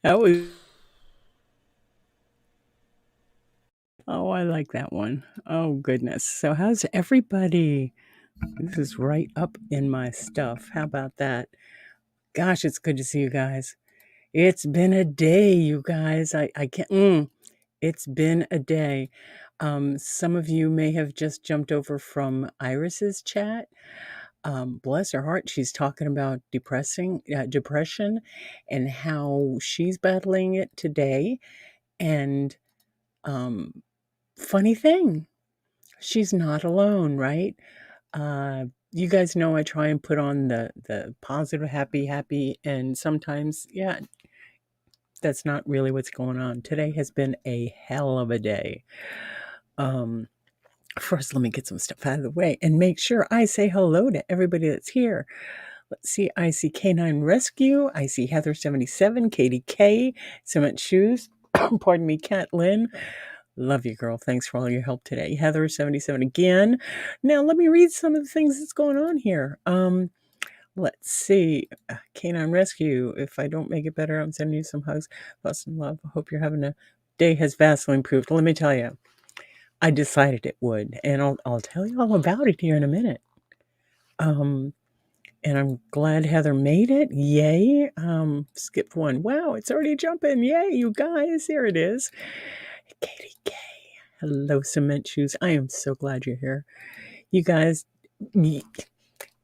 That was, oh, I like that one. Oh, goodness. So, how's everybody? This is right up in my stuff. How about that? Gosh, it's good to see you guys. It's been a day, you guys. I can't, it's been a day. Some of you may have just jumped over from Iris's chat. Bless her heart, she's talking about depression and how she's battling it today. And um, funny thing, she's not alone, right? You guys know I try and put on the positive, happy, and sometimes, yeah, that's not really what's going on. Today has been a hell of a day. Um, First, let me get some stuff out of the way and make sure I say hello to everybody that's here. Let's see. I see Canine Rescue. I see Heather77, Katie K, Cement Shoes. Pardon me, Kat Lynn. Love you, girl. Thanks for all your help today. Heather77 again. Now, let me read some of the things that's going on here. Let's see. Canine Rescue. If I don't make it better, I'm sending you some hugs. Lots and love. I hope you're having a day has vastly improved. Let me tell you, I decided it would, and I'll tell you all about it here in a minute. And I'm glad Heather made it. Yay. Skipped one. Wow, it's already jumping. Yay, you guys. Here it is. Katie K. Hello, Cement Shoes. I am so glad you're here. You guys,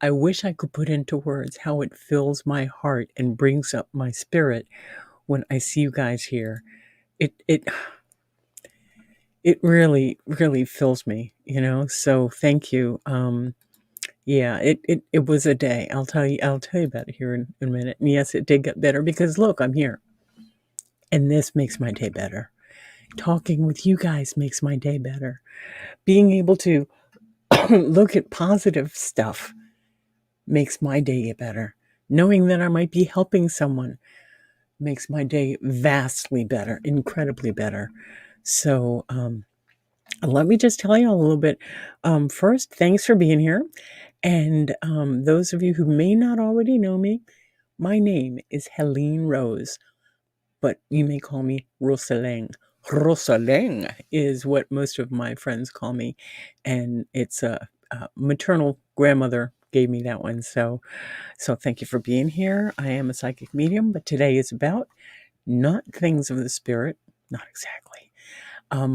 I wish I could put into words how it fills my heart and brings up my spirit when I see you guys here. It it really, really fills me, So thank you. Yeah, it was a day. I'll tell you about it here in a minute. And yes, it did get better because look, I'm here. And this makes my day better. Talking with you guys makes my day better. Being able to look at positive stuff makes my day get better. Knowing that I might be helping someone makes my day vastly better, incredibly better. So, let me just tell you a little bit. First, thanks for being here. And those of you who may not already know me, my name is Helene Rose, but you may call me Rosaleng. Rosaleng is what most of my friends call me, and it's a maternal grandmother gave me that one. So thank you for being here. I am a psychic medium, but today is about not things of the spirit, not exactly,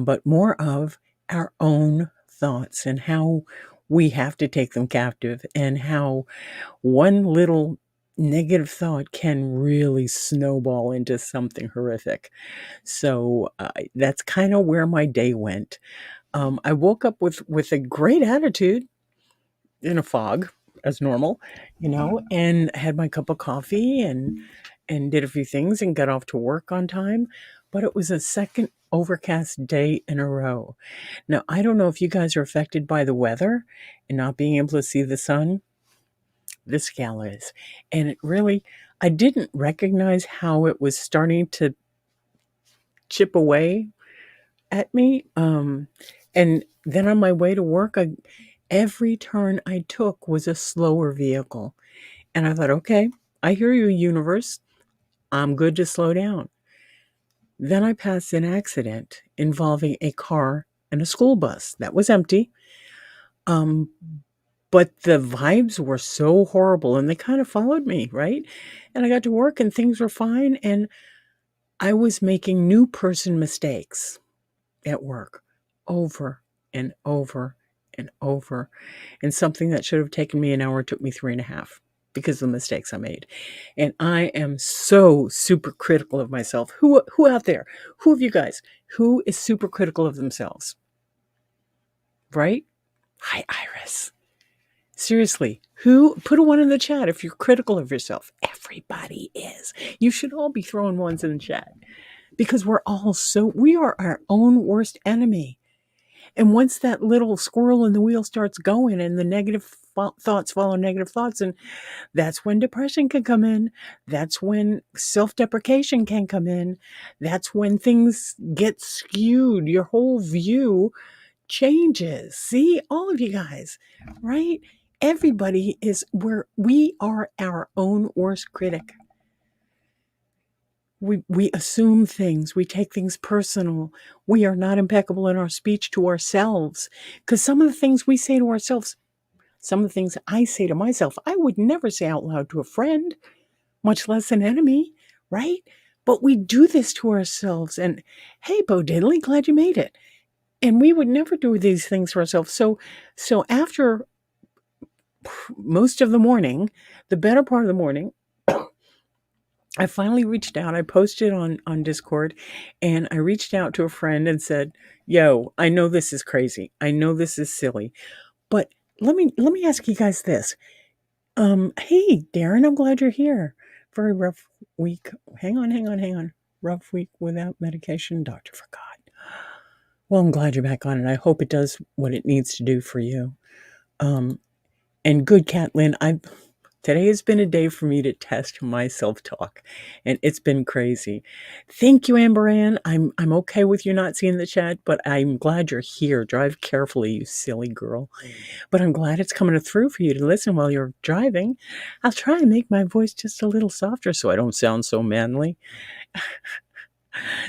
but more of our own thoughts and how we have to take them captive and how one little negative thought can really snowball into something horrific. So that's kind of where my day went. I woke up with a great attitude in a fog as normal, and had my cup of coffee and did a few things and got off to work on time. But it was a second overcast day in a row. Now, I don't know if you guys are affected by the weather and not being able to see the sun. This gal is. And it really, I didn't recognize how it was starting to chip away at me. And then on my way to work, every turn I took was a slower vehicle. And I thought, okay, I hear you, universe. I'm good to slow down. Then I passed an accident involving a car and a school bus that was empty. Um, but the vibes were so horrible and they kind of followed me, right? And I got to work and things were fine. And I was making new person mistakes at work over and over and over. And something that should have taken me an hour took me 3.5 because of the mistakes I made. And I am so super critical of myself. Who out there? Who of you guys? Who is super critical of themselves? Right? Hi, Iris. Seriously, who put a one in the chat if you're critical of yourself? Everybody is. You should all be throwing ones in the chat because we are our own worst enemy. And once that little squirrel in the wheel starts going and the negative thoughts follow negative thoughts, and that's when depression can come in. That's when self-deprecation can come in. That's when things get skewed. Your whole view changes. See, all of you guys, right? Everybody, we are our own worst critic. We are our own worst critic. We are our own worst enemy. And once that little squirrel in the wheel starts going and the negative thoughts follow negative thoughts, and that's when depression can come in. That's when self-deprecation can come in. That's when things get skewed. Your whole view changes. See, all of you guys, right? Everybody is we're we are our own worst critic. We assume things, we take things personal. We are not impeccable in our speech to ourselves, because some of the things we say to ourselves, some of the things I say to myself, I would never say out loud to a friend, much less an enemy, right? But we do this to ourselves. And hey, Bo Diddley, glad you made it. And we would never do these things for ourselves. So after most of the morning, the better part of the morning, I finally reached out. I posted on Discord, and I reached out to a friend and said, "Yo, I know this is crazy. I know this is silly, but let me ask you guys this. Hey, Darren, I'm glad you're here. Very rough week. Hang on. Rough week without medication. Doctor forgot. Well, I'm glad you're back on, and I hope it does what it needs to do for you. And good, Catlin. Today has been a day for me to test my self-talk, and it's been crazy. Thank you, Amber Ann. I'm okay with you not seeing the chat, but I'm glad you're here. Drive carefully, you silly girl. But I'm glad it's coming through for you to listen while you're driving. I'll try and make my voice just a little softer so I don't sound so manly.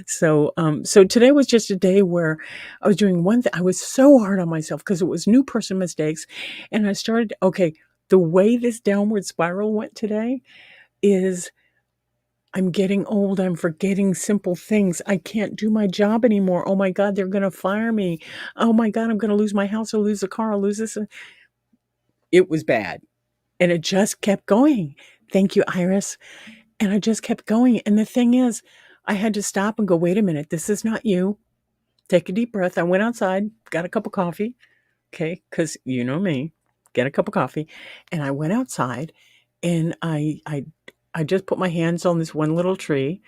So today was just a day where I was doing one thing. I was so hard on myself because it was new person mistakes, and I started. Okay, the way this downward spiral went today is I'm getting old. I'm forgetting simple things. I can't do my job anymore. Oh my God, they're going to fire me. Oh my God, I'm going to lose my house. I'll lose the car. I'll lose this. It was bad. And it just kept going. Thank you, Iris. And I just kept going. And the thing is, I had to stop and go, wait a minute. This is not you. Take a deep breath. I went outside, got a cup of coffee. Okay. Because you know me, get a cup of coffee. And I went outside and I just put my hands on this one little tree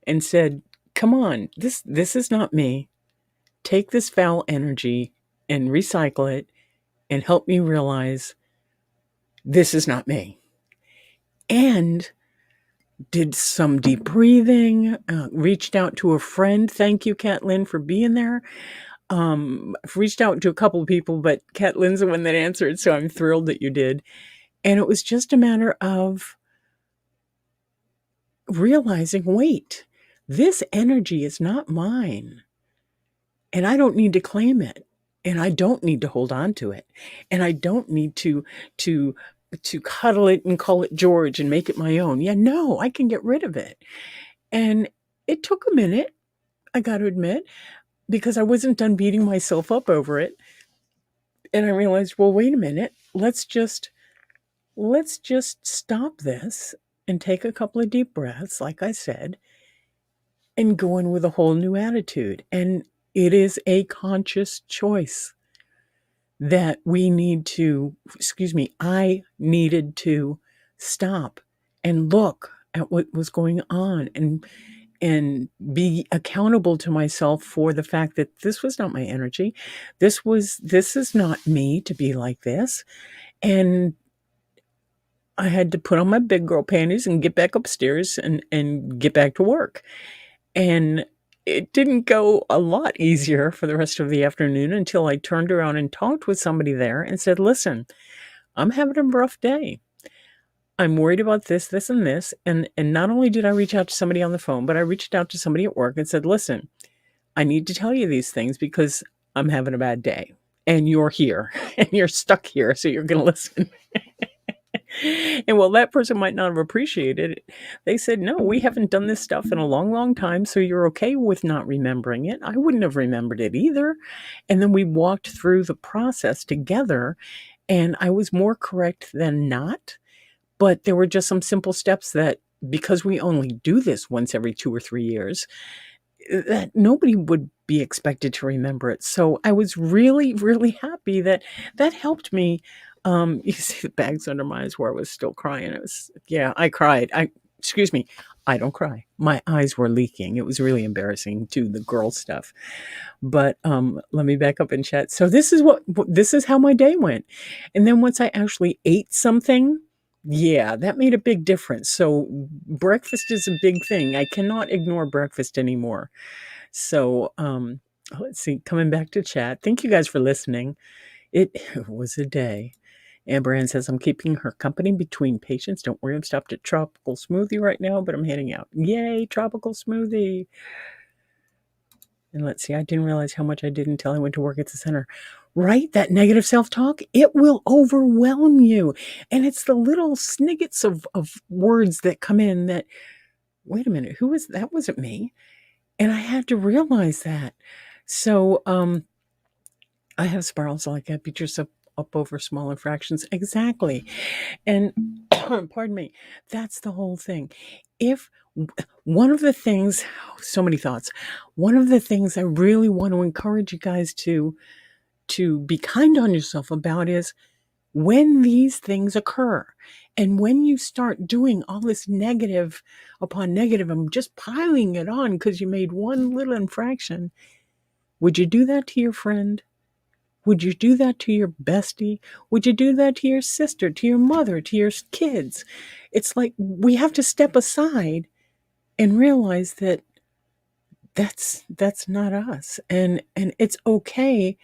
and said, come on, this is not me. Take this foul energy and recycle it and help me realize this is not me. And did some deep breathing, reached out to a friend. Thank you, Catlin, for being there. I've reached out to a couple of people, but Catlin's the one that answered, so I'm thrilled that you did. And it was just a matter of realizing, wait, this energy is not mine. And I don't need to claim it. And I don't need to hold on to it. And I don't need to cuddle it and call it George and make it my own. Yeah, no, I can get rid of it. And it took a minute, I got to admit, because I wasn't done beating myself up over it. And I realized, well, wait a minute, let's just stop this and take a couple of deep breaths, like I said, and go in with a whole new attitude. And it is a conscious choice that I needed to stop and look at what was going on and be accountable to myself for the fact that this was not my energy. This is not me to be like this. And I had to put on my big girl panties and get back upstairs and get back to work. And it didn't go a lot easier for the rest of the afternoon until I turned around and talked with somebody there and said, listen, I'm having a rough day. I'm worried about this, this, and this. And not only did I reach out to somebody on the phone, but I reached out to somebody at work and said, listen, I need to tell you these things because I'm having a bad day. And you're here and you're stuck here, so you're going to listen. And while that person might not have appreciated it, they said, no, we haven't done this stuff in a long, long time, so you're okay with not remembering it. I wouldn't have remembered it either. And then we walked through the process together, and I was more correct than not. But there were just some simple steps that, because we only do this once every 2 or 3 years, that nobody would be expected to remember it. So I was really, really happy that helped me. You see the bags under my eyes where I was still crying. I cried. Excuse me, I don't cry. My eyes were leaking. It was really embarrassing too, the girl stuff. But let me back up and chat. So this is how my day went. And then once I actually ate something, yeah, that made a big difference. So breakfast is a big thing. I cannot ignore breakfast anymore. So let's see, coming back to chat. Thank you guys for listening. It was a day. Amber Ann says, I'm keeping her company between patients. Don't worry, I'm stopped at Tropical Smoothie right now, but I'm heading out. Yay, Tropical Smoothie. And let's see, I didn't realize how much I did until I went to work at the center. Right? That negative self-talk, it will overwhelm you. And it's the little snippets of words that come in that, wait a minute, who is that? Wasn't me. And I had to realize that. So I have spirals like that. Beat yourself up over small infractions. Exactly. And pardon me, that's the whole thing. If one of the things, so many thoughts, one of the things I really want to encourage you guys to be kind on yourself about is when these things occur and when you start doing all this negative upon negative and just piling it on because you made one little infraction, would you do that to your friend? Would you do that to your bestie? Would you do that to your sister, to your mother, to your kids? It's like we have to step aside and realize that that's not us. And it's okay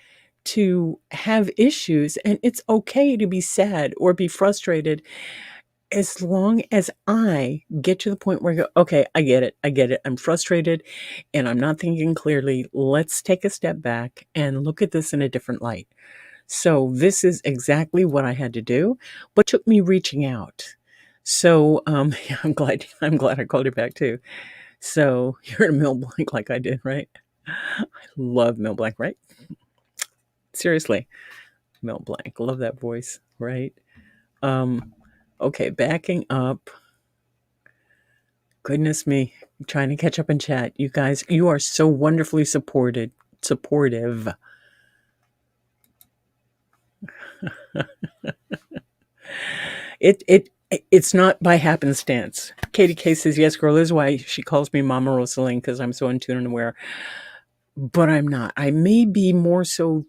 to have issues, and it's okay to be sad or be frustrated as long as I get to the point where I go, okay, I get it. I'm frustrated and I'm not thinking clearly. Let's take a step back and look at this in a different light. So this is exactly what I had to do, but it took me reaching out. So yeah, I'm glad I called you back too. So you're in a Mel Blanc like I did, right? I love Mel Blanc, right? Seriously, Mel Blanc. Love that voice, right? Okay, backing up. Goodness me, I'm trying to catch up in chat. You guys, you are so wonderfully supportive. It's not by happenstance. Katie K says, yes, girl, is why she calls me Mama Rosaleng, because I'm so in tune and aware. But I'm not. I may be more so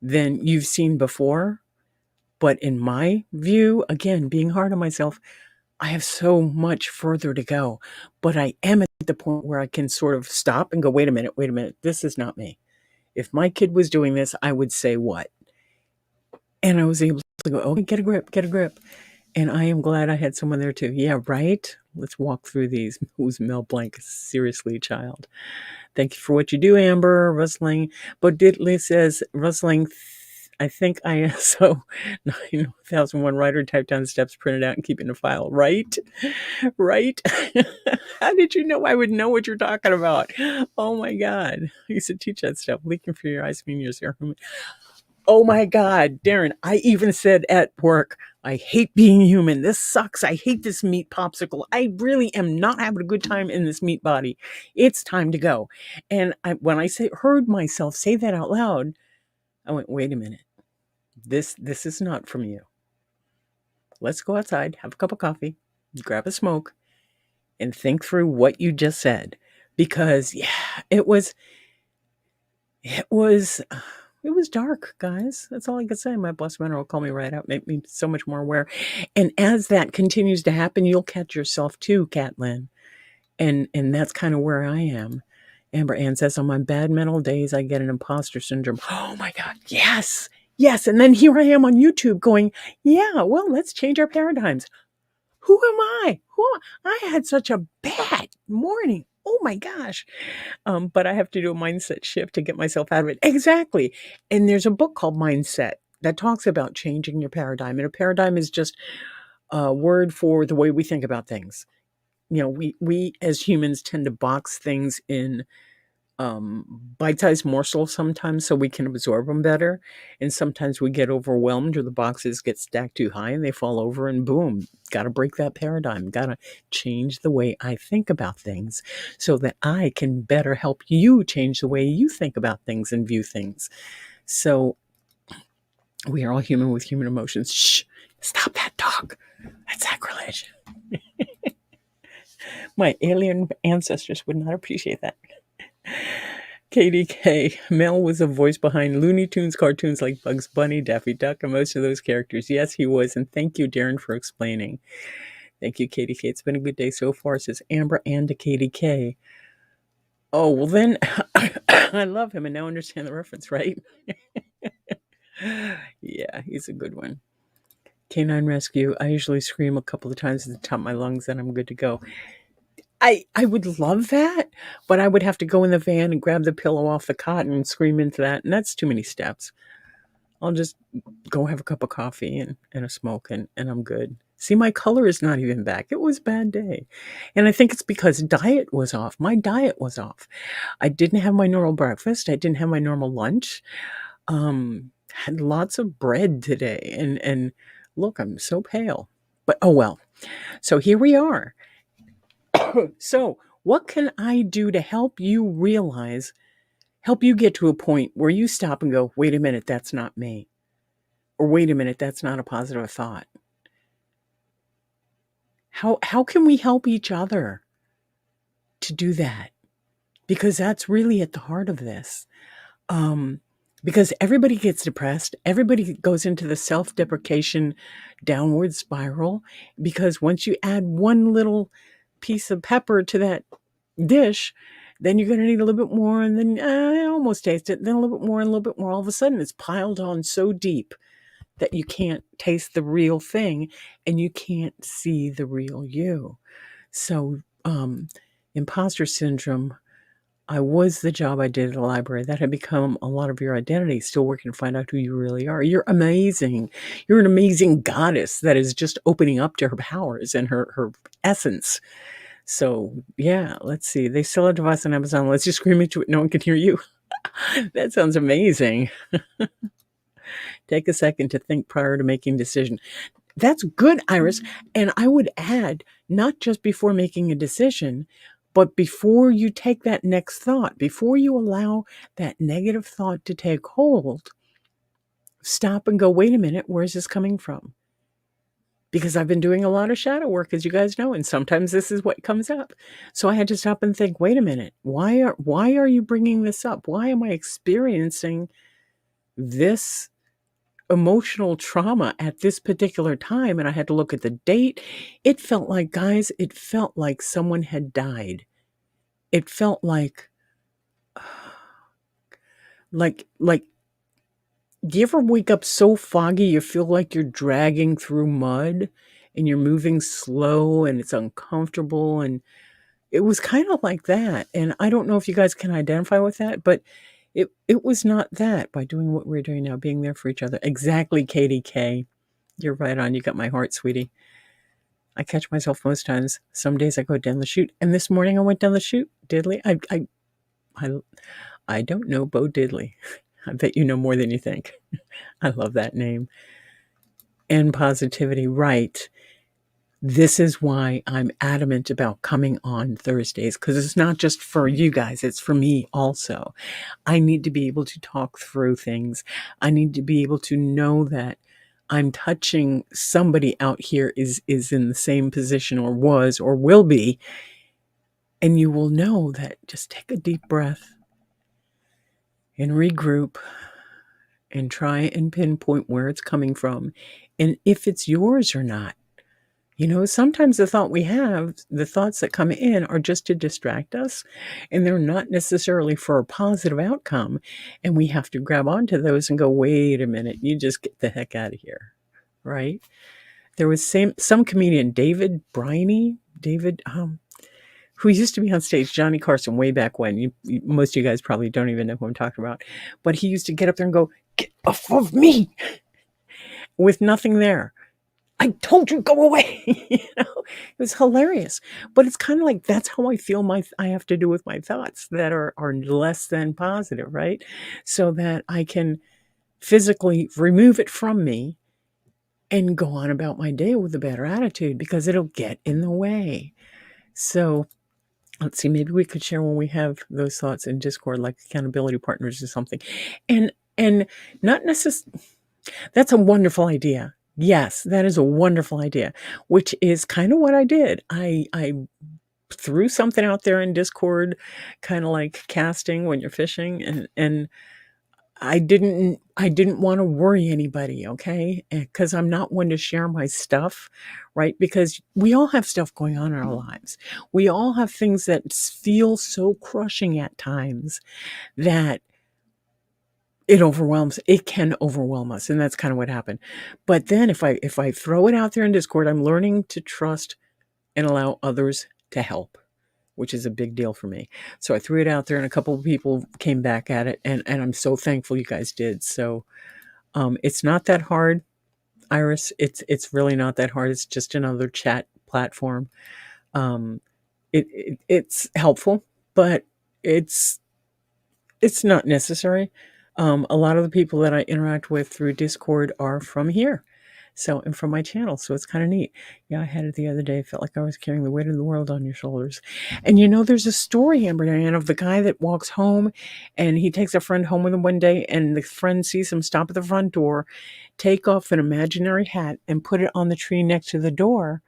than you've seen before. But in my view, again, being hard on myself, I have so much further to go. But I am at the point where I can sort of stop and go, wait a minute, this is not me. If my kid was doing this, I would say what? And I was able to go, okay, get a grip. And I am glad I had someone there too. Yeah, right? Let's walk through these. Who's Mel Blanc? Seriously, child. Thank you for what you do, Amber. Rustling. But Diddley says, Rustling, I think ISO 9001 writer typed down the steps, printed out, and keep in a file. Right? Right? How did you know I would know what you're talking about? Oh my God. I used to teach that stuff. Leaking through your eyes, mean your serum. Oh my God, Darren, I even said at work, I hate being human. This sucks. I hate this meat popsicle. I really am not having a good time in this meat body. It's time to go. And when I heard myself say that out loud, I went, wait a minute. This is not from you. Let's go outside, have a cup of coffee, grab a smoke, and think through what you just said. Because yeah, it was dark, guys. That's all I can say. My blessed mentor will call me right out, make me so much more aware. And as that continues to happen, you'll catch yourself too, Catlin. And that's kind of where I am. Amber Ann says, on my bad mental days, I get an imposter syndrome. Oh my God. Yes. Yes. And then here I am on YouTube going, yeah, well, let's change our paradigms. Who am I? I had such a bad morning. Oh my gosh. But I have to do a mindset shift to get myself out of it. Exactly. And there's a book called Mindset that talks about changing your paradigm. And a paradigm is just a word for the way we think about things. You know, we as humans tend to box things in bite-sized morsels sometimes so we can absorb them better. And sometimes we get overwhelmed or the boxes get stacked too high and they fall over and boom, got to break that paradigm. Got to change the way I think about things so that I can better help you change the way you think about things and view things. So we are all human with human emotions. Shh, stop that dog. That's sacrilege. My alien ancestors would not appreciate that. KDK. Mel was a voice behind Looney Tunes cartoons like Bugs Bunny, Daffy Duck, and most of those characters. Yes, he was. And thank you, Darren, for explaining. Thank you, KDK. It's been a good day so far, says Amber and to KDK. Oh, well then, I love him and now understand the reference, right? Yeah, he's a good one. Canine rescue. I usually scream a couple of times at the top of my lungs and I'm good to go. I would love that, but I would have to go in the van and grab the pillow off the cot and scream into that, and that's too many steps. I'll just go have a cup of coffee and a smoke, and I'm good. See, my color is not even back. It was a bad day. And I think it's because diet was off. My diet was off. I didn't have my normal breakfast. I didn't have my normal lunch. Had lots of bread today. And look, I'm so pale. But oh well. So here we are. So, what can I do to help you realize, help you get to a point where you stop and go, wait a minute, that's not me. Or wait a minute, that's not a positive thought. How can we help each other to do that? Because that's really at the heart of this. Because everybody gets depressed. Everybody goes into the self-deprecation downward spiral. Because once you add one little piece of pepper to that dish, then you're going to need a little bit more, and then I almost taste it, then a little bit more and a little bit more. All of a sudden, it's piled on so deep that you can't taste the real thing and you can't see the real you. So, imposter syndrome, I was the job I did at the library. That had become a lot of your identity, still working to find out who you really are. You're amazing. You're an amazing goddess that is just opening up to her powers and her essence. So, yeah, let's see. They sell a device on Amazon. Let's just scream into it. No one can hear you. That sounds amazing. Take a second to think prior to making a decision. That's good, Iris. And I would add, not just before making a decision, but before you take that next thought, before you allow that negative thought to take hold, stop and go, wait a minute, where's this coming from? Because I've been doing a lot of shadow work, as you guys know, and sometimes this is what comes up. So I had to stop and think, wait a minute, why are you bringing this up? Why am I experiencing this emotional trauma at this particular time? And I had to look at the date. It felt like, guys, it felt like someone had died. It felt like do you ever wake up so foggy you feel like you're dragging through mud and you're moving slow and it's uncomfortable? And it was kind of like that. And I don't know if you guys can identify with that, but it was not that by doing what we're doing now, being there for each other. Exactly, Katie K. You're right on. You got my heart, sweetie. I catch myself most times. Some days I go down the chute. And this morning I went down the chute. Diddley. I don't know Bo Diddley. I bet you know more than you think. I love that name. And positivity, right. This is why I'm adamant about coming on Thursdays, because it's not just for you guys, it's for me also. I need to be able to talk through things. I need to be able to know that I'm touching somebody out here is in the same position or was or will be. And you will know that just take a deep breath and regroup and try and pinpoint where it's coming from and if it's yours or not. You know, sometimes the thoughts that come in are just to distract us, and they're not necessarily for a positive outcome. And we have to grab onto those and go, wait a minute, you just get the heck out of here, right? There was some comedian, David Briney, who used to be on stage, Johnny Carson, way back when. Most of you guys probably don't even know who I'm talking about. But he used to get up there and go, get off of me, with nothing there. I told you, go away. It was hilarious. But it's kind of like, that's how I feel I have to do with my thoughts that are less than positive, right? So that I can physically remove it from me and go on about my day with a better attitude, because it'll get in the way. So let's see, maybe we could share when we have those thoughts in Discord, like accountability partners or something. And not necessarily, that's a wonderful idea. Yes, that is a wonderful idea, which is kind of what I did. I threw something out there in Discord, kind of like casting when you're fishing, and I didn't want to worry anybody, okay? Because I'm not one to share my stuff, right? Because we all have stuff going on in our lives. We all have things that feel so crushing at times that it overwhelms. It can overwhelm us, and that's kind of what happened. But then if I throw it out there in Discord, I'm learning to trust and allow others to help, which is a big deal for me. So I threw it out there, and a couple of people came back at it, and I'm so thankful you guys did. So it's not that hard, Iris. It's really not that hard. It's just another chat platform. Um, it's helpful, but it's it's not necessary. A lot of the people that I interact with through Discord are from here. So, and from my channel. So it's kind of neat. Yeah, I had it the other day. Felt like I was carrying the weight of the world on your shoulders. And there's a story, Amber Diane, of the guy that walks home and he takes a friend home with him one day, and the friend sees him stop at the front door, take off an imaginary hat and put it on the tree next to the door,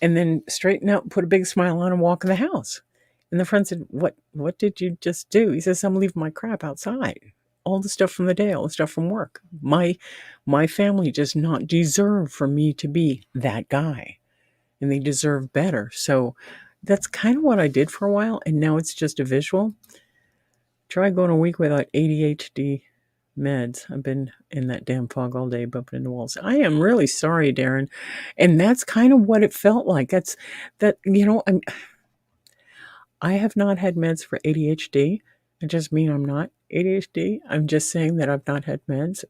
and then straighten out, put a big smile on, and walk in the house. And the friend said, What did you just do? He says, I'm leaving my crap outside. All the stuff from the day, all the stuff from work. My family does not deserve for me to be that guy. And they deserve better. So that's kind of what I did for a while. And now it's just a visual. Try going a week without ADHD meds. I've been in that damn fog all day, bumping into walls. I am really sorry, Darren. And that's kind of what it felt like. I have not had meds for ADHD. I just mean I'm not ADHD. I'm just saying that I've not had meds.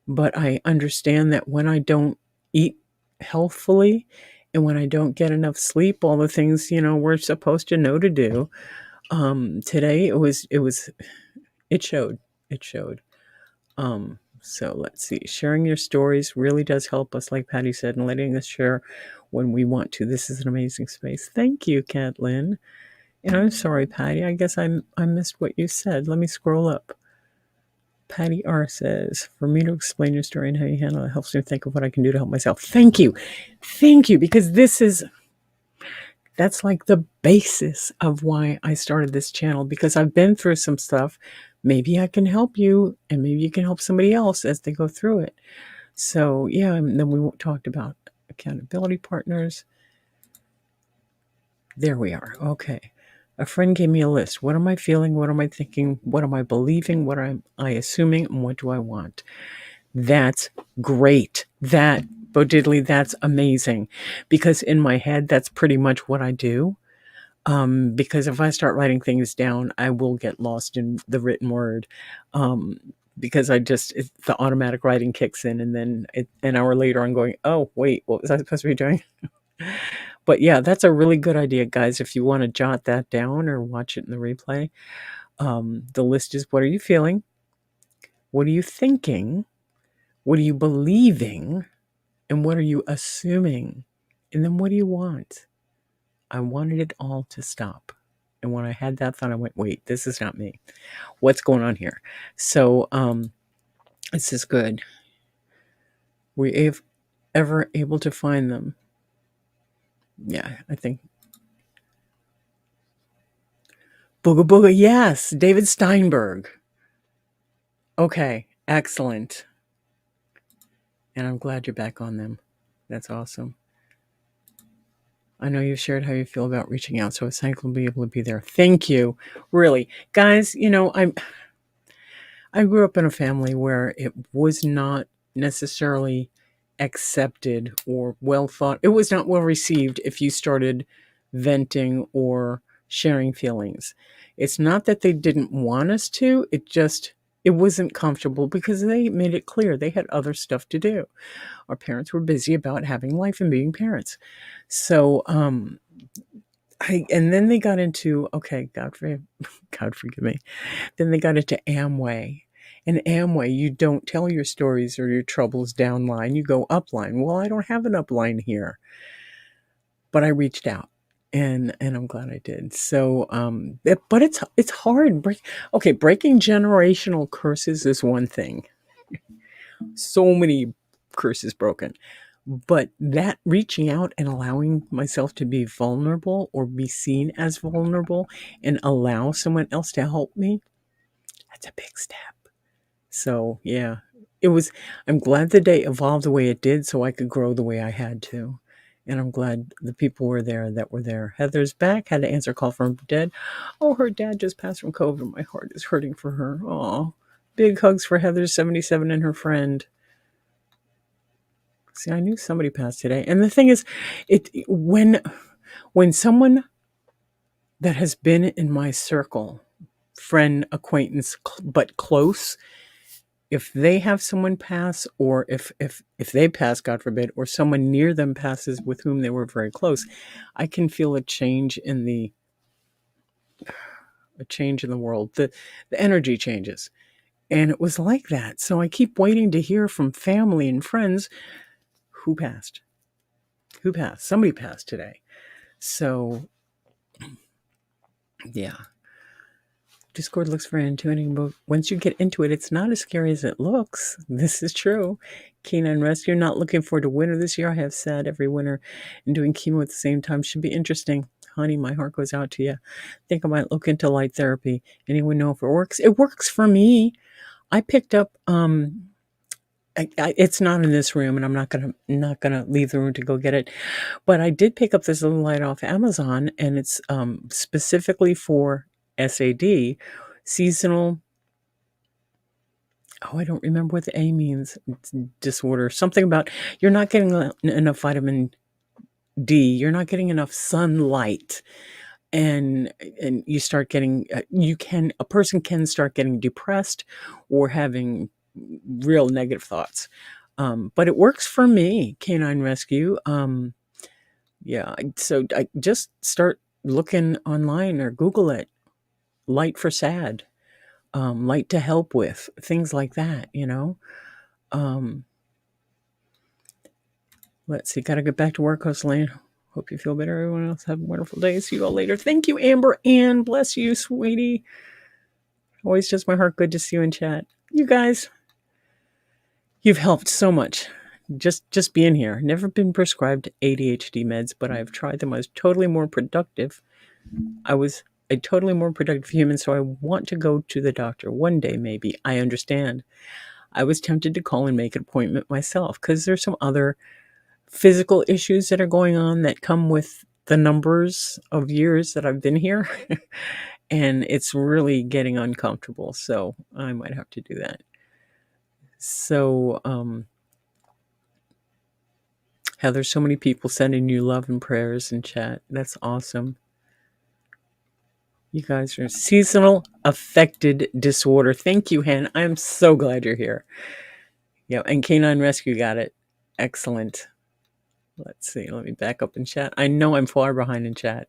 But I understand that when I don't eat healthfully and when I don't get enough sleep, all the things, we're supposed to know to do. Today it showed. It showed. So let's see. Sharing your stories really does help us, like Patty said, and letting us share when we want to. This is an amazing space. Thank you, Kathleen. And I'm sorry, Patty. I guess I missed what you said. Let me scroll up. Patty R says, for me to explain your story and how you handle it helps me think of what I can do to help myself. Thank you. Thank you. Because that's like the basis of why I started this channel, because I've been through some stuff. Maybe I can help you, and maybe you can help somebody else as they go through it. So, yeah, and then we talked about accountability partners. There we are. Okay. A friend gave me a list. What am I feeling? What am I thinking? What am I believing? What am I assuming? And what do I want? That's great. That, Bo Diddley, that's amazing. Because in my head, that's pretty much what I do. Because if I start writing things down, I will get lost in the written word. Because the automatic writing kicks in, and then an hour later I'm going, oh, wait, what was I supposed to be doing? But yeah, that's a really good idea, guys. If you want to jot that down or watch it in the replay, the list is: what are you feeling? What are you thinking? What are you believing? And what are you assuming? And then what do you want? I wanted it all to stop. And when I had that thought, I went, wait, this is not me. What's going on here? So this is good. Were you ever able to find them? Yeah, I think. Booga Booga, yes. David Steinberg. Okay, excellent. And I'm glad you're back on them. That's awesome. I know you've shared how you feel about reaching out, so it's thankful to be able to be there. Thank you. Really. Guys, I grew up in a family where it was not necessarily accepted or well thought. It was not well received if you started venting or sharing feelings. It's not that they didn't want us to, it wasn't comfortable because they made it clear they had other stuff to do. Our parents were busy about having life and being parents. So, and then they got into, okay, God forgive me. Then they got into Amway. And Amway, you don't tell your stories or your troubles downline. You go upline. Well, I don't have an upline here. But I reached out. And I'm glad I did. So, but it's hard. Breaking generational curses is one thing. So many curses broken. But that reaching out and allowing myself to be vulnerable or be seen as vulnerable and allow someone else to help me, that's a big step. So, yeah, I'm glad the day evolved the way it did so I could grow the way I had to. And I'm glad the people were there that were there. Heather's back, had to answer a call from dead. Oh, her dad just passed from COVID. My heart is hurting for her. Oh, big hugs for Heather 77 and her friend. See, I knew somebody passed today. And the thing is, when someone that has been in my circle, friend, acquaintance, but close, if they have someone pass, or if they pass, God forbid, or someone near them passes with whom they were very close, I can feel a change in the world. The energy changes. And it was like that. So I keep waiting to hear from family and friends who passed. Who passed? Somebody passed today. So yeah. Discord looks very intuitive, but once you get into it, it's not as scary as it looks. This is true. Canine Rescue, not looking forward to winter this year. I have said every winter, and doing chemo at the same time should be interesting. Honey, my heart goes out to you. Think I might look into light therapy. Anyone know if it works? It works for me. I picked up it's not in this room, and I'm not gonna leave the room to go get it. But I did pick up this little light off Amazon, and it's specifically for SAD, seasonal. Oh, I don't remember what the A means. It's disorder. Something about you're not getting enough vitamin D. You're not getting enough sunlight, and you start getting. A person can start getting depressed or having real negative thoughts. But it works for me, Canine Rescue. Yeah, so I just start looking online or Google it. Light for sad, light to help with, things like that, Let's see, gotta get back to work, Rosaleng. Hope you feel better. Everyone else have a wonderful day. See you all later. Thank you, Amber Ann. Bless you, sweetie. Always just my heart good to see you in chat. You guys, you've helped so much. Just being here. Never been prescribed ADHD meds, but I've tried them. I was totally more productive. I was a totally more productive human, so I want to go to the doctor one day, maybe. I understand. I was tempted to call and make an appointment myself because there's some other physical issues that are going on that come with the numbers of years that I've been here. And it's really getting uncomfortable. So I might have to do that. So, Heather, so many people sending you love and prayers in chat. That's awesome. You guys are seasonal affected disorder. Thank you, Hen. I'm so glad you're here. Yeah, and Canine Rescue got it. Excellent. Let's see. Let me back up in chat. I know I'm far behind in chat.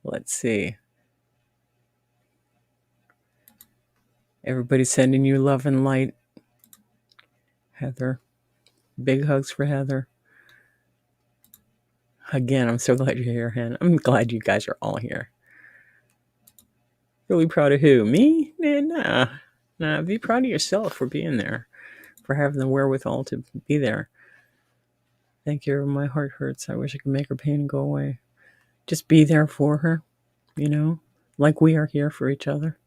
Let's see. Everybody's sending you love and light. Heather. Big hugs for Heather. Again, I'm so glad you're here, Hen. I'm glad you guys are all here. Really proud of who? Me? Nah. Be proud of yourself for being there, for having the wherewithal to be there. Thank you. My heart hurts. I wish I could make her pain go away. Just be there for her, like we are here for each other.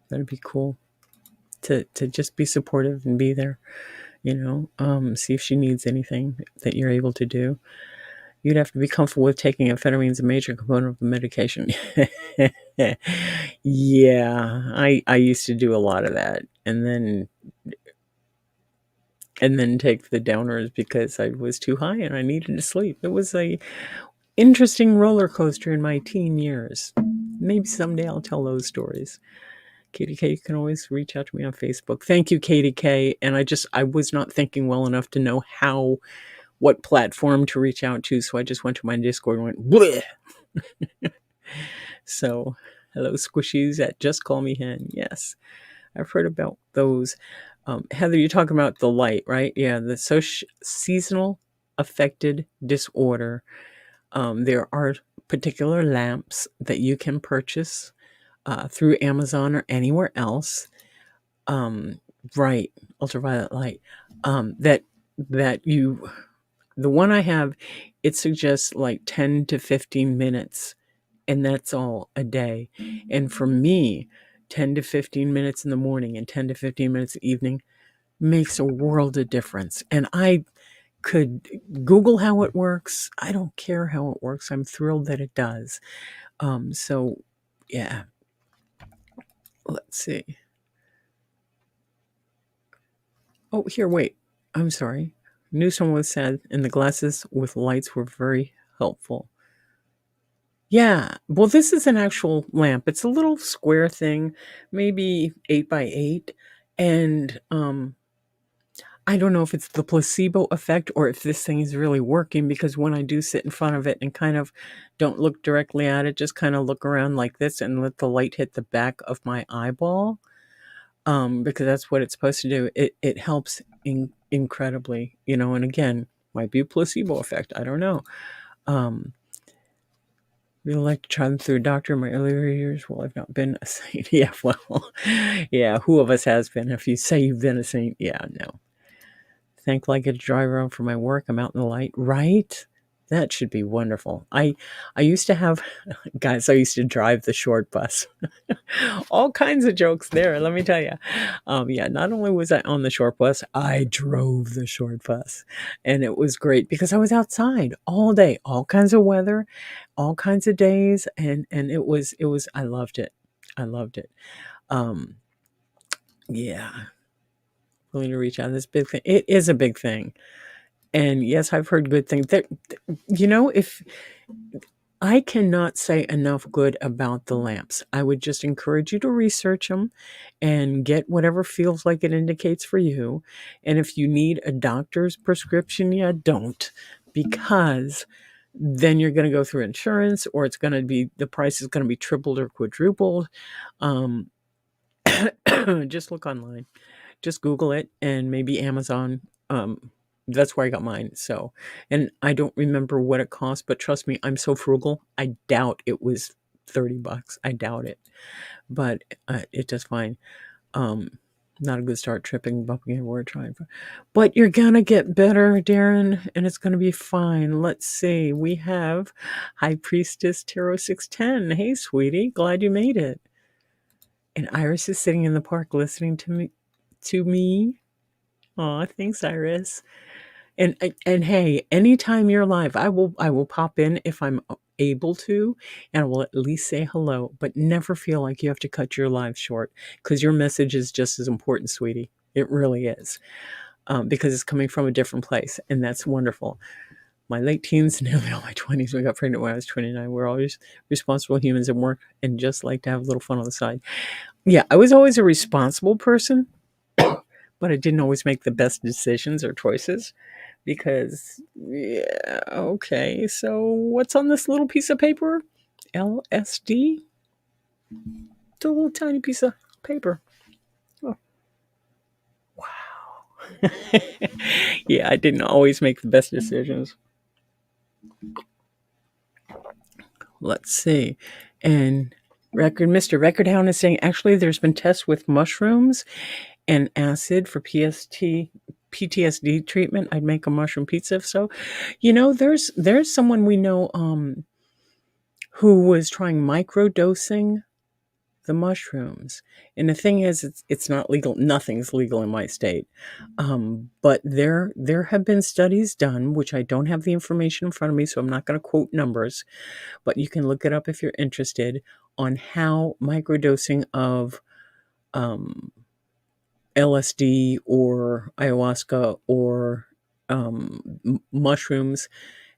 That'd be cool. To just be supportive and be there, see if she needs anything that you're able to do. You'd have to be comfortable with taking amphetamine as a major component of the medication. Yeah, I used to do a lot of that, and then take the downers because I was too high and I needed to sleep. It was a interesting roller coaster in my teen years. Maybe someday I'll tell those stories. Katie K, you can always reach out to me on Facebook. Thank you, Katie K. And I was not thinking well enough to know what platform to reach out to. So I just went to my Discord and went, bleh. So, hello, squishies at Just Call Me Hen. Yes, I've heard about those. Heather, you're talking about the light, right? Yeah, the seasonal affected disorder. There are particular lamps that you can purchase through Amazon or anywhere else. Right, ultraviolet light. The one I have, it suggests like 10 to 15 minutes, and that's all a day. And for me, 10 to 15 minutes in the morning and 10 to 15 minutes in the evening makes a world of difference. And I could Google how it works. I don't care how it works. I'm thrilled that it does. So yeah, let's see. Oh, here, wait. I'm sorry. Knew someone was said, and the glasses with lights were very helpful. Yeah. Well, this is an actual lamp. It's a little square thing, maybe 8 by 8. And I don't know if it's the placebo effect or if this thing is really working, because when I do sit in front of it and kind of don't look directly at it, just kind of look around like this and let the light hit the back of my eyeball, because that's what it's supposed to do. It helps incredibly, and again, might be a placebo effect. I don't know. Um, we like to try them through a doctor in my earlier years. Well, I've not been a saint. Yeah, well, yeah, who of us has been? If you say you've been a saint, yeah, no. Thankful I get to drive around for my work. I'm out in the light, right? That should be wonderful. I used to have guys. I used to drive the short bus. All kinds of jokes there. Let me tell you. Yeah, not only was I on the short bus, I drove the short bus, and it was great because I was outside all day, all kinds of weather, all kinds of days, and it was. I loved it. I loved it. Um, yeah, willing to reach out. This big thing. It is a big thing. And yes, I've heard good things. If I cannot say enough good about the lamps, I would just encourage you to research them and get whatever feels like it indicates for you. And if you need a doctor's prescription, yeah, don't, because then you're going to go through insurance, or the price is going to be tripled or quadrupled. Um, just look online. Just Google it, and maybe Amazon. That's where I got mine. So, and I don't remember what it cost, but trust me, I'm so frugal. I doubt it was $30. I doubt it, but it does fine. Um, Not a good start tripping, bumping, and word trying, but you're gonna get better, Darren, and it's gonna be fine. Let's see. We have High Priestess Tarot 610. Hey, sweetie, glad you made it. And Iris is sitting in the park listening to me. To me. Aw, thanks, Iris. And hey, anytime you're live, I will pop in if I'm able to, and I will at least say hello. But never feel like you have to cut your live short, because your message is just as important, sweetie. It really is, because it's coming from a different place, and that's wonderful. My late teens, nearly all my 20s. We got pregnant when I was 29. We're always responsible humans and work, and just like to have a little fun on the side. Yeah, I was always a responsible person, but I didn't always make the best decisions or choices, because, yeah, okay, so what's on this little piece of paper? LSD? It's a little tiny piece of paper. Oh, wow. Yeah, I didn't always make the best decisions. Let's see. And Mr. Record Hound is saying, actually, there's been tests with mushrooms and acid for PTSD treatment. I'd make a mushroom pizza if so. There's someone we know who was trying microdosing the mushrooms. And the thing is, it's not legal. Nothing's legal in my state. But there have been studies done, which I don't have the information in front of me, so I'm not going to quote numbers, but you can look it up if you're interested, on how microdosing of LSD or ayahuasca or mushrooms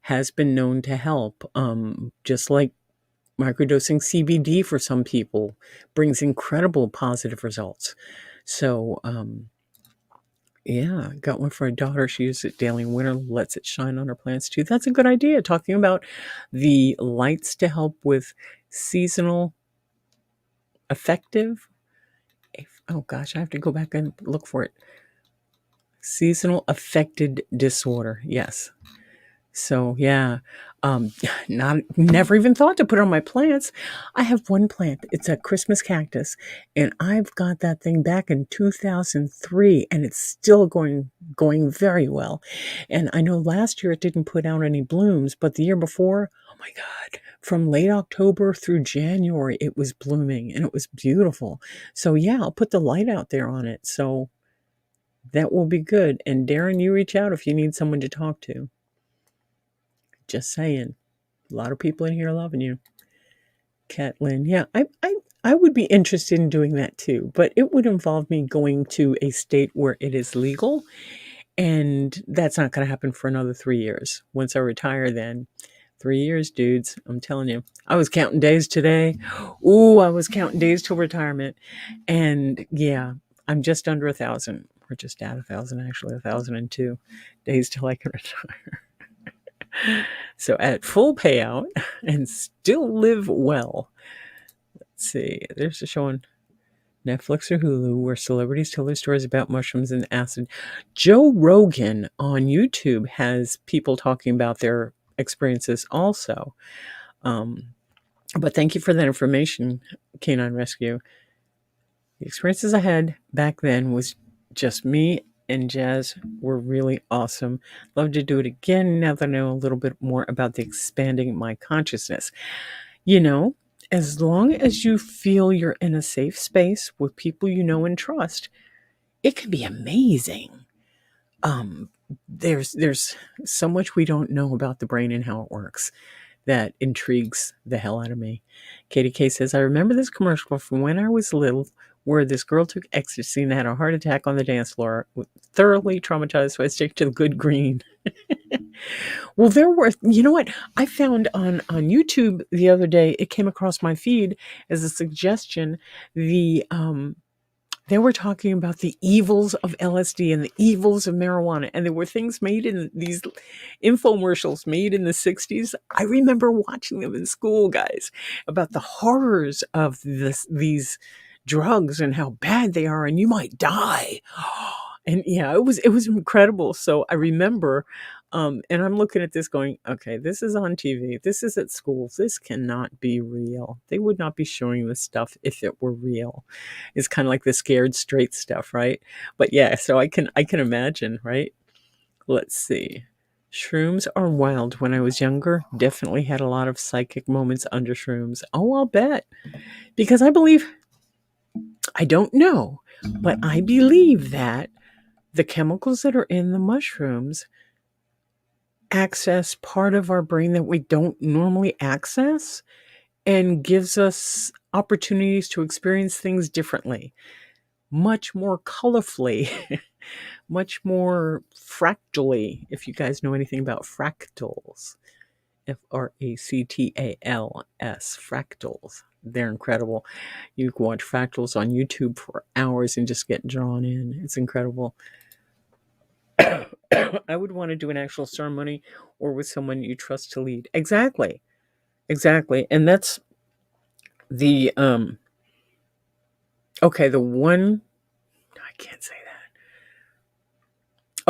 has been known to help. Just like microdosing CBD for some people brings incredible positive results. So, yeah, got one for a daughter. She uses it daily in winter, lets it shine on her plants too. That's a good idea. Talking about the lights to help with seasonal affective. Oh gosh, I have to go back and look for it. Seasonal affected disorder. Yes. So yeah, never even thought to put it on my plants. I have one plant. It's a Christmas cactus, and I've got that thing back in 2003, and it's still going very well. And I know last year it didn't put out any blooms, but the year before, oh my God, from late October through January, it was blooming and it was beautiful. So yeah, I'll put the light out there on it. So That will be good. And Darren, you reach out if you need someone to talk to. Just saying. A lot of people in here loving you. Catlin, yeah, I would be interested in doing that too, but it would involve me going to a state where it is legal, and that's not going to happen for another 3 years. Once I retire, then 3 years, dudes. I'm telling you, I was counting days today. Ooh, I was counting days till retirement, and yeah, I'm just under 1,000. We're just at 1,000, actually, 1,002 days till I can retire. So at full payout and still live well. Let's see. There's a show on Netflix or Hulu where celebrities tell their stories about mushrooms and acid. Joe Rogan on YouTube has people talking about their experiences also. But thank you for that information, Canine Rescue. The experiences I had back then was just me and Jazz were really awesome. Love to do it again now that I know a little bit more about the expanding my consciousness. You know, as long as you feel you're in a safe space with people you know and trust, it can be amazing. There's so much we don't know about the brain and how it works that intrigues the hell out of me. Katie K says, I remember this commercial from when I was little where this girl took ecstasy and had a heart attack on the dance floor, thoroughly traumatized, so I stick to the good green. Well, there were, you know what? I found on YouTube the other day, it came across my feed as a suggestion. They were talking about the evils of LSD and the evils of marijuana. And there were things made in these infomercials made in the 60s. I remember watching them in school, guys, about the horrors of these drugs and how bad they are, and you might die. And yeah, it was incredible. So I remember, and I'm looking at this going, okay, this is on TV. This is at schools. This cannot be real. They would not be showing this stuff if it were real. It's kind of like the scared straight stuff, right? But yeah, so I can imagine, right? Let's see. Shrooms are wild. When I was younger, definitely had a lot of psychic moments under shrooms. Oh, I'll bet. Because I believe, I don't know, but I believe that the chemicals that are in the mushrooms access part of our brain that we don't normally access and gives us opportunities to experience things differently, much more colorfully, much more fractally, if you guys know anything about fractals. Fractals, fractals. They're incredible. You can watch fractals on YouTube for hours and just get drawn in. It's incredible. I would want to do an actual ceremony or with someone you trust to lead. Exactly. And that's the okay, the one I can't say that.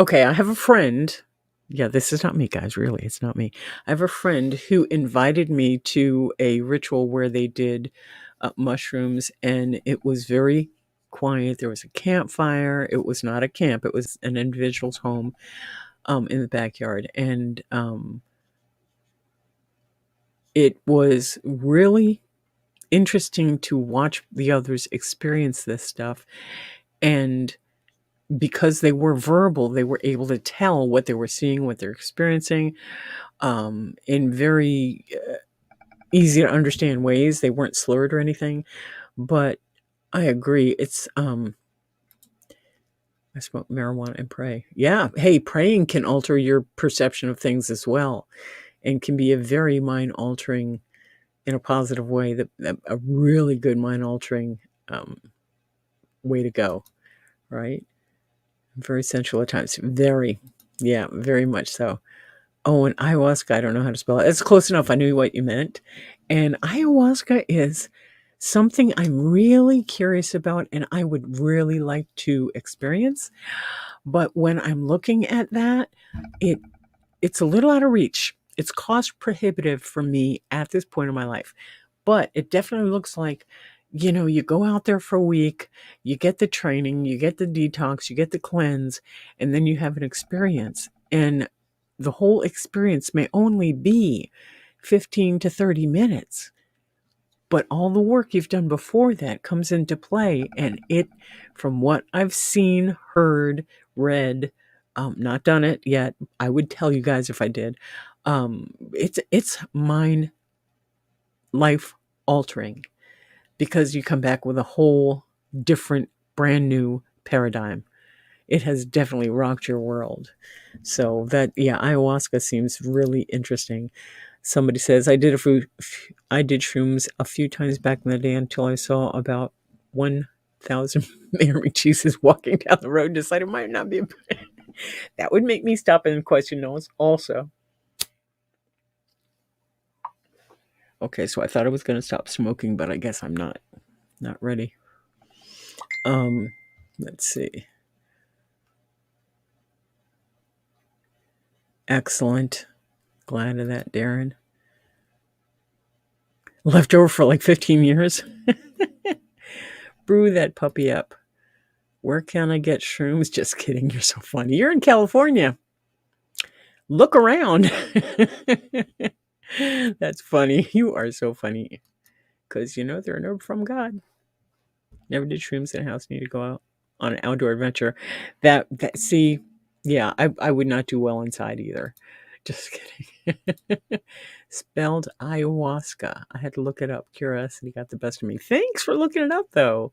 Okay, I have a friend. Yeah, this is not me, guys. Really, it's not me. I have a friend who invited me to a ritual where they did mushrooms, and it was very quiet. There was a campfire. It was not a camp. It was an individual's home in the backyard. And it was really interesting to watch the others experience this stuff. And because they were verbal, they were able to tell what they were seeing, what they're experiencing in very easy to understand ways. They weren't slurred or anything. But I agree. It's I smoke marijuana and pray. Yeah. Hey, praying can alter your perception of things as well, and can be a very mind altering in a positive way. That a really good mind altering way to go, right? Very sensual at times. Very, yeah, very much so. Oh, and ayahuasca, I don't know how to spell it. It's close enough. I knew what you meant. And ayahuasca is something I'm really curious about and I would really like to experience. But when I'm looking at that, it's a little out of reach. It's cost prohibitive for me at this point in my life. But it definitely looks like, you go out there for a week, you get the training, you get the detox, you get the cleanse, and then you have an experience. And the whole experience may only be 15 to 30 minutes. but all the work you've done before that comes into play. And it, from what I've seen, heard, read, not done it yet, I would tell you guys if I did. It's mind life altering, because you come back with a whole different, brand new paradigm. It has definitely rocked your world. So that, yeah, ayahuasca seems really interesting. Somebody says, I did shrooms a few times back in the day until I saw about 1,000 Mary cheeses walking down the road and decided it might not be. That would make me stop and question those also. Okay, so I thought I was going to stop smoking, but I guess I'm not ready. Let's see. Excellent. Glad of that, Darren. Left over for like 15 years. Brew that puppy up. Where can I get shrooms? Just kidding. You're so funny. You're in California. Look around. That's funny. You are so funny. Because, they're an herb from God. Never did shrooms in a house. Need to go out on an outdoor adventure. See, yeah, I would not do well inside either. Just kidding. Spelled ayahuasca. I had to look it up. Curiosity got the best of me. Thanks for looking it up, though.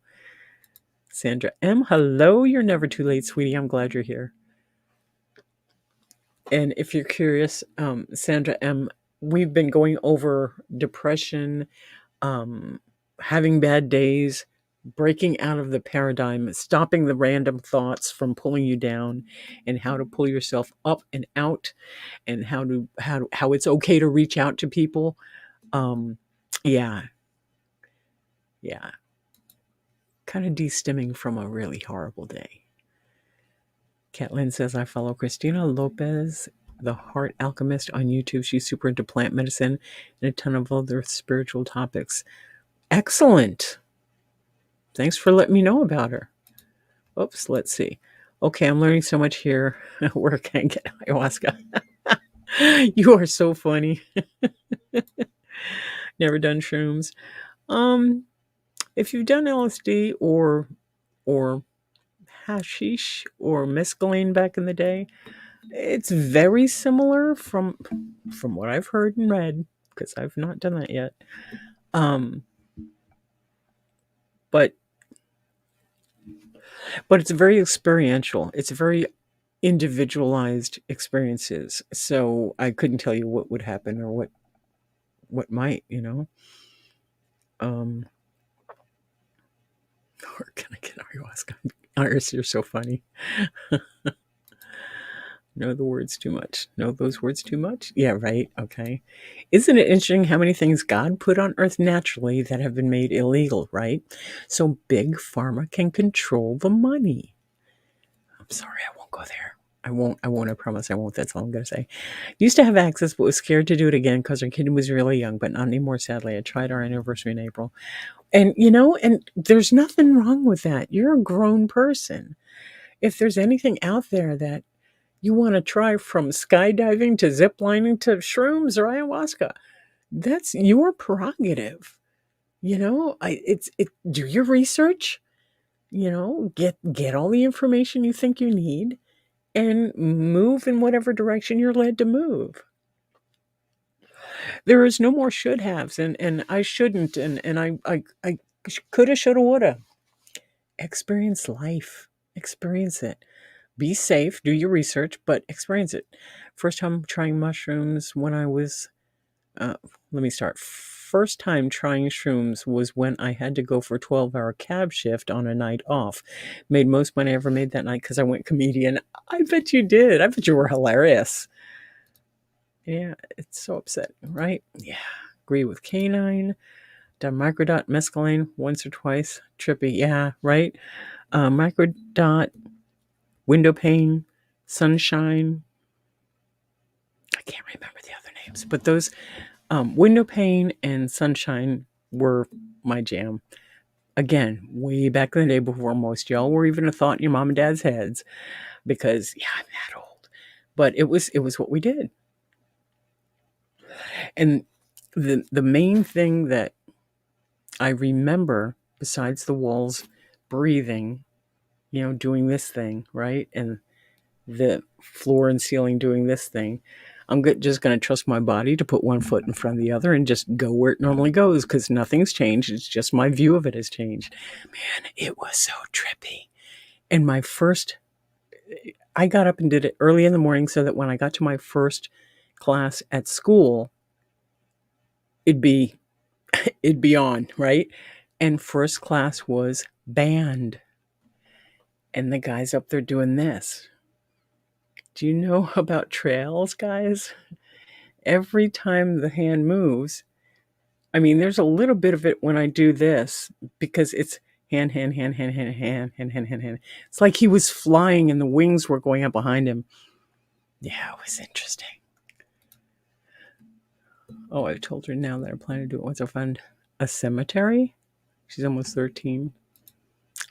Sandra M. Hello. You're never too late, sweetie. I'm glad you're here. And if you're curious, Sandra M., we've been going over depression, having bad days, breaking out of the paradigm, stopping the random thoughts from pulling you down, and how to pull yourself up and out, and how it's okay to reach out to people. Yeah. Kind of de-stimming from a really horrible day. Catlin says, I follow Christina Lopez, the Heart Alchemist, on YouTube. She's super into plant medicine and a ton of other spiritual topics. Excellent. Thanks for letting me know about her. Oops, let's see. Okay, I'm learning so much here. Where can I get ayahuasca? You are so funny. Never done shrooms. If you've done LSD or hashish or mescaline back in the day, it's very similar from what I've heard and read, because I've not done that yet. But it's very experiential. It's very individualized experiences. So I couldn't tell you what would happen or what might, Or can I get ayahuasca? Iris, you're so funny. Know the words too much. Know those words too much? Yeah, right. Okay. Isn't it interesting how many things God put on earth naturally that have been made illegal, right? So big pharma can control the money. I'm sorry, I won't go there. I won't, I promise I won't. That's all I'm going to say. Used to have access, but was scared to do it again because our kid was really young, but not anymore, sadly. I tried our anniversary in April. And, and there's nothing wrong with that. You're a grown person. If there's anything out there that you want to try, from skydiving to ziplining to shrooms or ayahuasca, that's your prerogative. Do your research, get all the information you think you need, and move in whatever direction you're led to move. There is no more should haves, and I shouldn't, and I coulda, shoulda, woulda. Experience life. Experience it. Be safe, do your research, but experience it. First time trying mushrooms when I was, let me start. First time trying shrooms was when I had to go for a 12-hour cab shift on a night off. Made most money I ever made that night because I went comedian. I bet you did. I bet you were hilarious. Yeah, it's so upsetting, right? Yeah, agree with Canine. Done microdot mescaline once or twice. Trippy, yeah, right? Microdot, window pane, sunshine. I can't remember the other names, but those window pane and sunshine were my jam. Again, way back in the day before most y'all were even a thought in your mom and dad's heads, because yeah, I'm that old. But it was what we did. And the main thing that I remember, besides the walls breathing, doing this thing, right? And the floor and ceiling doing this thing. I'm just going to trust my body to put one foot in front of the other and just go where it normally goes because nothing's changed. It's just my view of it has changed. Man, it was so trippy. And I got up and did it early in the morning so that when I got to my first class at school, it'd be on, right? And first class was band. And the guy's up there doing this. Do you know about trails, guys? Every time the hand moves, I mean, there's a little bit of it when I do this because it's hand, hand, hand, hand, hand, hand, hand, hand, hand, hand. It's like he was flying and the wings were going up behind him. Yeah, it was interesting. Oh, I told her now that I plan to do it once I find a cemetery. She's almost 13.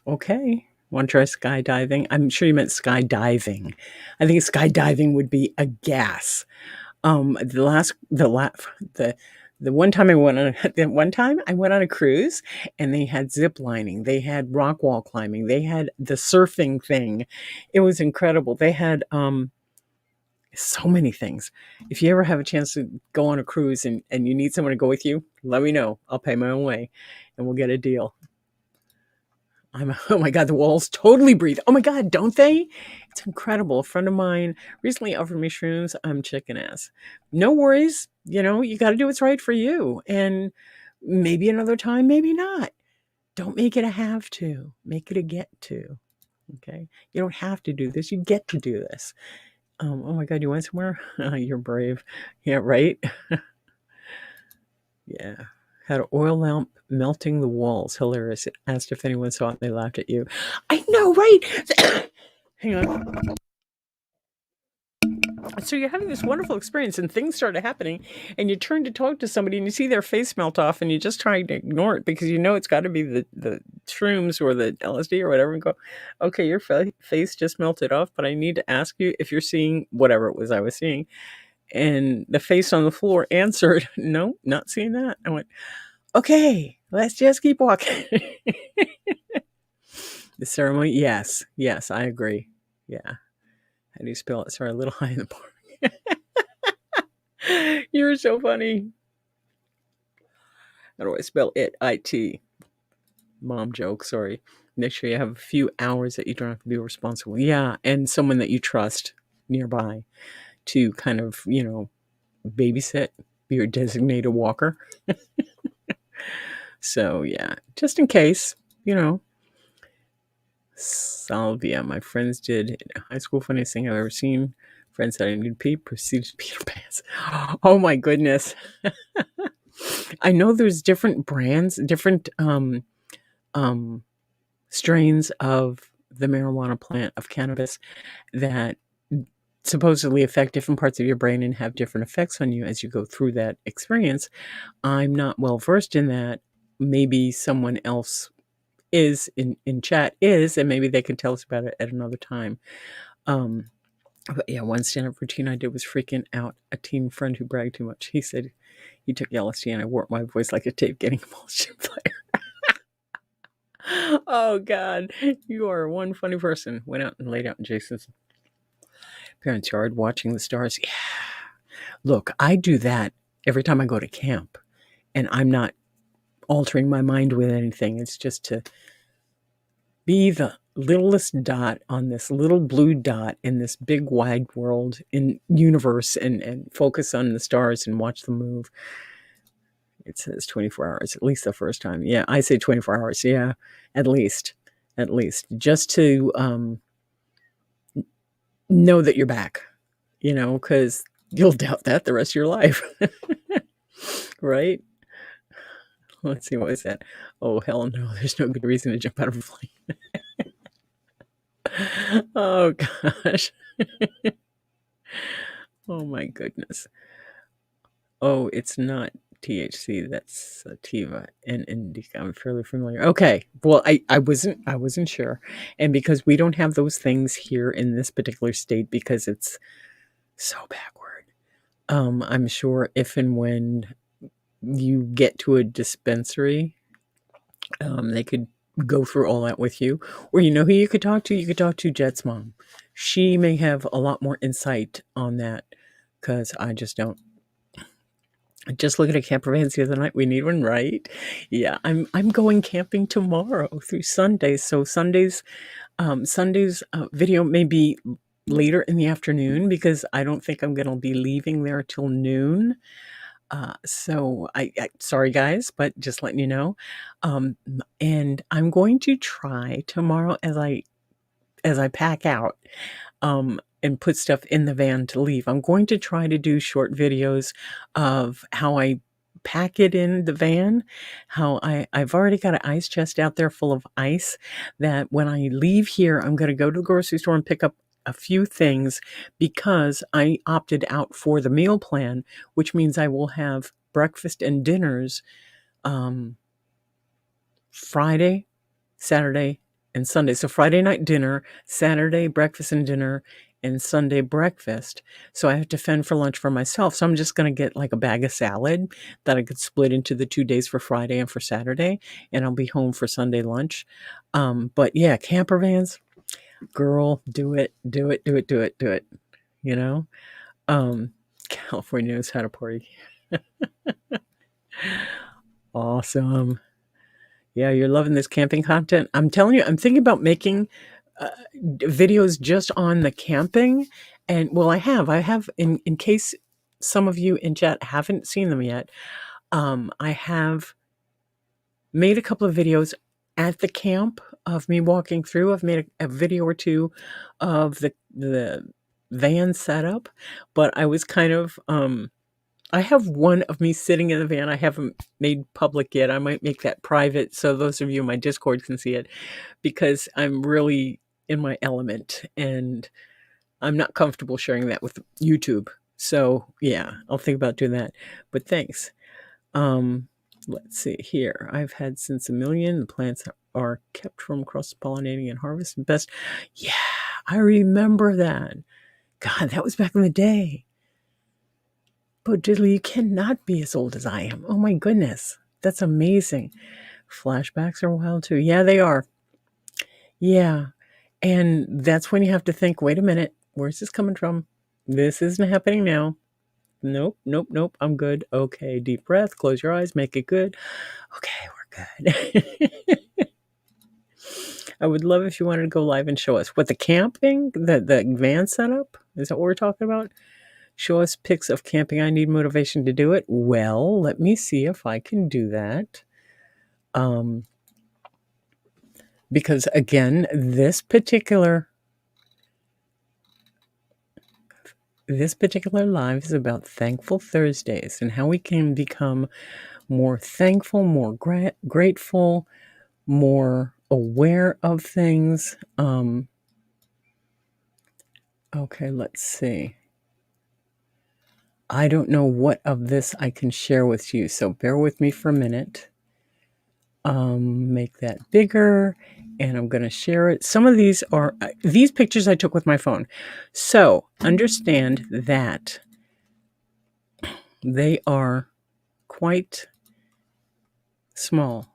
Okay. Want to try skydiving? I'm sure you meant skydiving. I think skydiving would be a gas. The one time I went on a cruise and they had zip lining, they had rock wall climbing, they had the surfing thing. It was incredible. They had so many things. If you ever have a chance to go on a cruise and you need someone to go with you, let me know. I'll pay my own way and we'll get a deal. Oh my God, the walls totally breathe. Oh my God, don't they? It's incredible. A friend of mine recently offered me shrooms. I'm chicken ass. No worries. You got to do what's right for you. And maybe another time, maybe not. Don't make it a have to. Make it a get to. Okay? You don't have to do this. You get to do this. Oh my God, you went somewhere? You're brave. Yeah, right? Yeah. Had an oil lamp melting the walls. Hilarious. Asked if anyone saw it. They laughed at you. I know, right? Hang on. So you're having this wonderful experience and things started happening and you turn to talk to somebody and you see their face melt off and you're just trying to ignore it because it's got to be the shrooms or the LSD or whatever and go, okay, your face just melted off, but I need to ask you if you're seeing whatever it was I was seeing. And the face on the floor answered, no, not seeing that. I went, okay, let's just keep walking. The ceremony, yes, I agree. Yeah. How do you spell it? Sorry, a little high in the morning. You're so funny. How do I spell it? IT. Mom joke, sorry. Make sure you have a few hours that you don't have to be responsible. Yeah, and someone that you trust nearby to kind of, babysit, be your designated walker. So, yeah, just in case, Salvia. My friends did in high school. Funniest thing I've ever seen. Friends said I need to pee. Proceeded to pee their pants. Oh my goodness. I know there's different brands, different strains of the marijuana plant, of cannabis, that supposedly affect different parts of your brain and have different effects on you as you go through that experience. I'm not well versed in that. Maybe someone else is in chat is, and maybe they can tell us about it at another time. But yeah, one stand-up routine I did was freaking out a teen friend who bragged too much. He said he took LSD and I warped my voice like a tape getting a emulsion player. Oh God, you are one funny person. Went out and laid out in Jason's parents' yard watching the stars. Yeah. Look, I do that every time I go to camp, and I'm not altering my mind with anything. It's just to be the littlest dot on this little blue dot in this big wide world in universe and focus on the stars and watch them move. It says 24 hours, at least the first time. Yeah, I say 24 hours. Yeah, at least just to know that you're back, because you'll doubt that the rest of your life. Right? Let's see, what is that? Oh, hell no, there's no good reason to jump out of a plane. Oh, gosh. Oh, my goodness. Oh, it's not THC. That's sativa and indica. I'm fairly familiar. Okay. Well, I wasn't sure. And because we don't have those things here in this particular state because it's so backward. I'm sure if and when you get to a dispensary, They could go through all that with you. Or you know who you could talk to? You could talk to Jet's mom. She may have a lot more insight on that because I just don't. Just looking at camper vans the other night. We need one, right? Yeah, I'm going camping tomorrow through Sunday. So Sunday's video may be later in the afternoon because I don't think I'm going to be leaving there till noon. So I sorry guys, but just letting you know. And I'm going to try tomorrow as I pack out and put stuff in the van to leave. I'm going to try to do short videos of how I pack it in the van, how I've already got an ice chest out there full of ice that when I leave here, I'm going to go to the grocery store and pick up a few things because I opted out for the meal plan, which means I will have breakfast and dinners Friday, Saturday, and Sunday. So Friday night dinner, Saturday breakfast and dinner, and Sunday breakfast. So I have to fend for lunch for myself. So I'm just going to get like a bag of salad that I could split into the 2 days for Friday and for Saturday, and I'll be home for Sunday lunch. But yeah, camper vans, girl, do it, do it, do it, do it, do it. You know, California knows how to party. Awesome. Yeah, you're loving this camping content. I'm telling you, I'm thinking about making videos just on the camping. And well, I have in case some of you in chat haven't seen them yet. I have made a couple of videos at the camp of me walking through. I've made a video or two of the van setup, but I was kind of I have one of me sitting in the van. I haven't made public yet. I might make that private so those of you in my Discord can see it because I'm really in my element and I'm not comfortable sharing that with YouTube. So yeah, I'll think about doing that. But thanks. Let's see here. I've had since a million. The plants are kept from cross-pollinating and harvest best. Yeah, I remember that. God, that was back in the day. But Diddley, you cannot be as old as I am. Oh my goodness. That's amazing. Flashbacks are wild too. Yeah, they are. Yeah. And that's when you have to think, wait a minute, where's this coming from? This isn't happening now. Nope, nope, nope. I'm good. Okay, deep breath, close your eyes, make it good. Okay, we're good. I would love if you wanted to go live and show us what the camping, the van setup, is that what we're talking about? Show us pics of camping. I need motivation to do it. Well, let me see if I can do that. Because again, this particular live is about Thankful Thursdays and how we can become more thankful, more grateful, more aware of things. Okay, let's see. I don't know what of this I can share with you, so bear with me for a minute. Make that bigger, and I'm going to share it. Some of these are these pictures I took with my phone. So understand that they are quite small.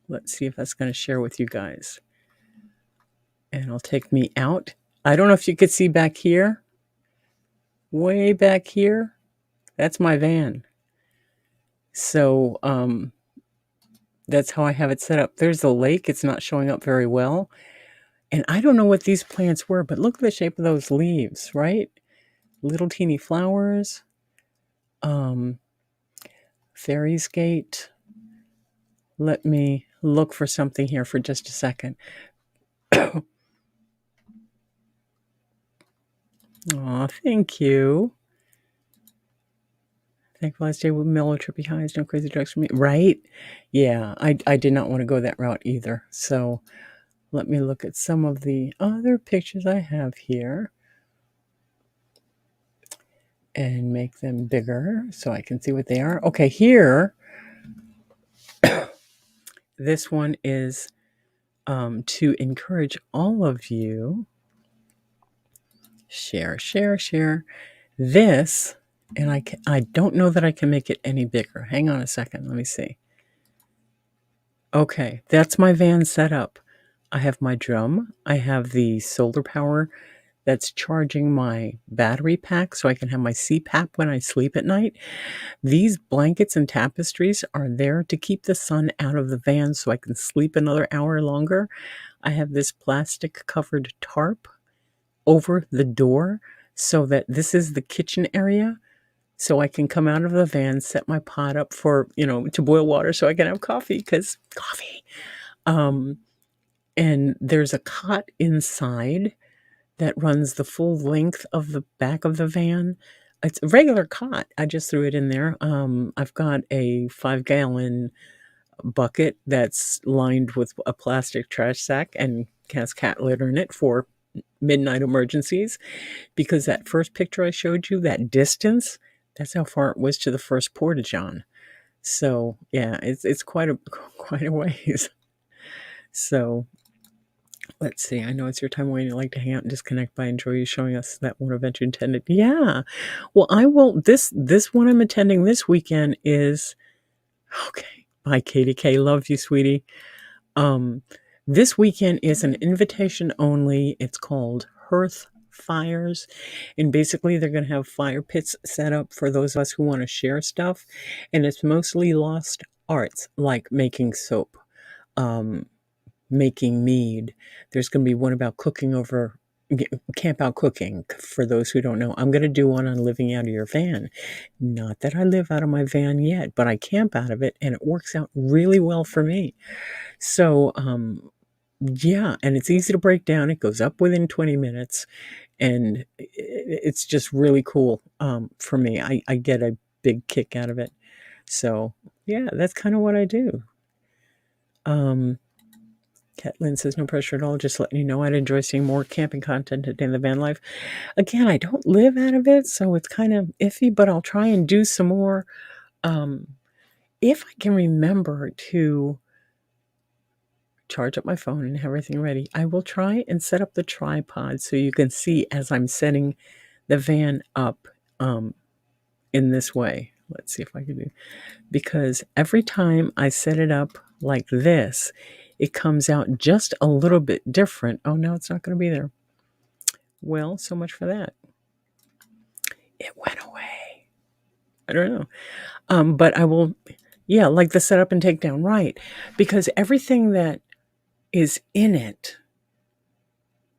Let's see if that's going to share with you guys. And it'll take me out. I don't know if you could see back here. Way back here. That's my van. So that's how I have it set up. There's a lake. It's not showing up very well. And I don't know what these plants were, but look at the shape of those leaves, right? Little teeny flowers. Fairies Gate. Let me look for something here for just a second. Aw, thank you. Thankful last day with Miller trippy highs, no crazy drugs for me. Right? Yeah, I did not want to go that route either. So let me look at some of the other pictures I have here and make them bigger so I can see what they are. Okay, here, this one is to encourage all of you. Share, share, share. This, and I don't know that I can make it any bigger. Hang on a second. Let me see. Okay, that's my van setup. I have my drum. I have the solar power that's charging my battery pack so I can have my CPAP when I sleep at night. These blankets and tapestries are there to keep the sun out of the van so I can sleep another hour longer. I have this plastic covered tarp over the door so that this is the kitchen area. So I can come out of the van, set my pot up for, to boil water so I can have coffee, because coffee. Um, and there's a cot inside that runs the full length of the back of the van. It's a regular cot. I just threw it in there. I've got a 5-gallon bucket that's lined with a plastic trash sack and has cat litter in it for midnight emergencies. Because that first picture I showed you, that distance, that's how far it was to the first porta-john. So yeah, it's quite a ways. So let's see. I know it's your time when you like to hang out and disconnect, but I enjoy you showing us that one event you attended. Yeah. Well, I will. This one I'm attending this weekend is okay. Bye, Katie K. Love you, sweetie. This weekend is an invitation only. It's called Hearth Fires, and basically they're going to have fire pits set up for those of us who want to share stuff, and it's mostly lost arts like making soap, making mead. There's going to be one about cooking over camp out cooking. For those who don't know, I'm going to do one on living out of your van. Not that I live out of my van yet, but I camp out of it, and it works out really well for me. So yeah, and it's easy to break down. It goes up within 20 minutes, and it's just really cool for me. I get a big kick out of it. So yeah, that's kind of what I do. Catlin says, no pressure at all, just letting you know I'd enjoy seeing more camping content in the van life. Again, I don't live out of it, so it's kind of iffy, but I'll try and do some more. If I can remember to charge up my phone and have everything ready, I will try and set up the tripod so you can see as I'm setting the van up in this way. Let's see if I can do, because every time I set it up like this, it comes out just a little bit different. Oh, no, it's not going to be there. Well, so much for that. It went away. I don't know. But I will, yeah, like the setup and takedown, right? Because everything that is in it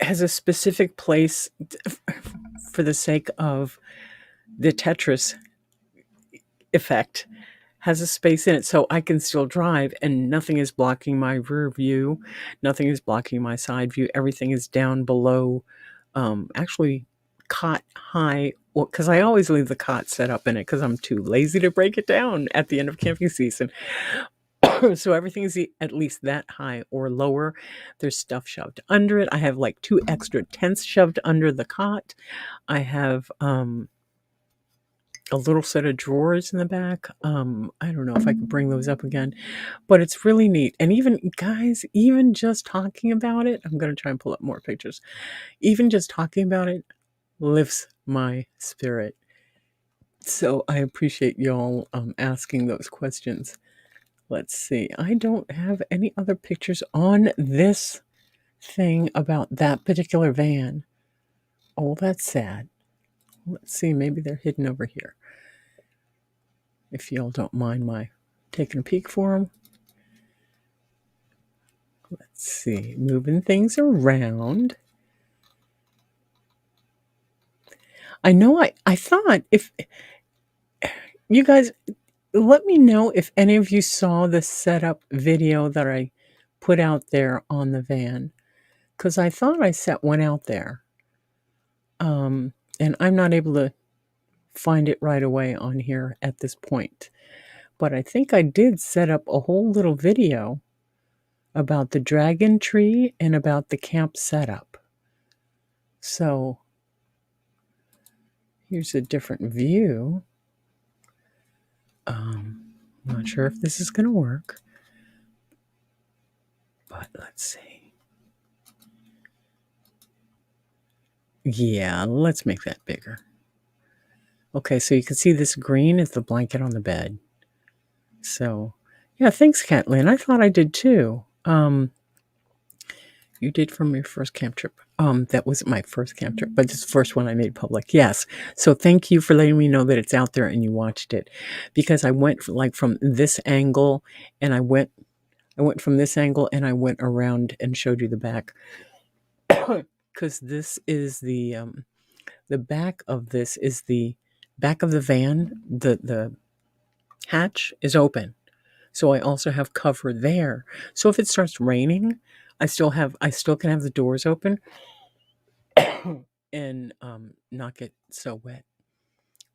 has a specific place for the sake of the Tetris effect, has a space in it so I can still drive and nothing is blocking my rear view. Nothing is blocking my side view. Everything is down below, actually cot high, because I always leave the cot set up in it because I'm too lazy to break it down at the end of camping season. So everything is at least that high or lower. There's stuff shoved under it. I have like 2 extra tents shoved under the cot. I have a little set of drawers in the back. I don't know if I could bring those up again, but it's really neat. And even, guys, even just talking about it, I'm going to try and pull up more pictures. Even just talking about it lifts my spirit. So I appreciate y'all asking those questions. Let's see. I don't have any other pictures on this thing about that particular van. Oh, that's sad. Let's see. Maybe they're hidden over here. If y'all don't mind my taking a peek for them. Let's see. Moving things around. I know I thought, if you guys, let me know if any of you saw the setup video that I put out there on the van, because I thought I set one out there. And I'm not able to find it right away on here at this point. But I think I did set up a whole little video about the dragon tree and about the camp setup. So here's a different view. Not sure if this is going to work, but let's see. Yeah, let's make that bigger. Okay, so you can see this green is the blanket on the bed. So Yeah, thanks, Catlin. I thought I did too. You did from your first camp trip. That wasn't my first camp trip, but it's the first one I made public. Yes. So thank you for letting me know that it's out there and you watched it, because I went from this angle, and I went from this angle, and I went around and showed you the back, because this is the back of this is the back of the van. The hatch is open. So I also have cover there. So if it starts raining, I still can have the doors open and not get so wet.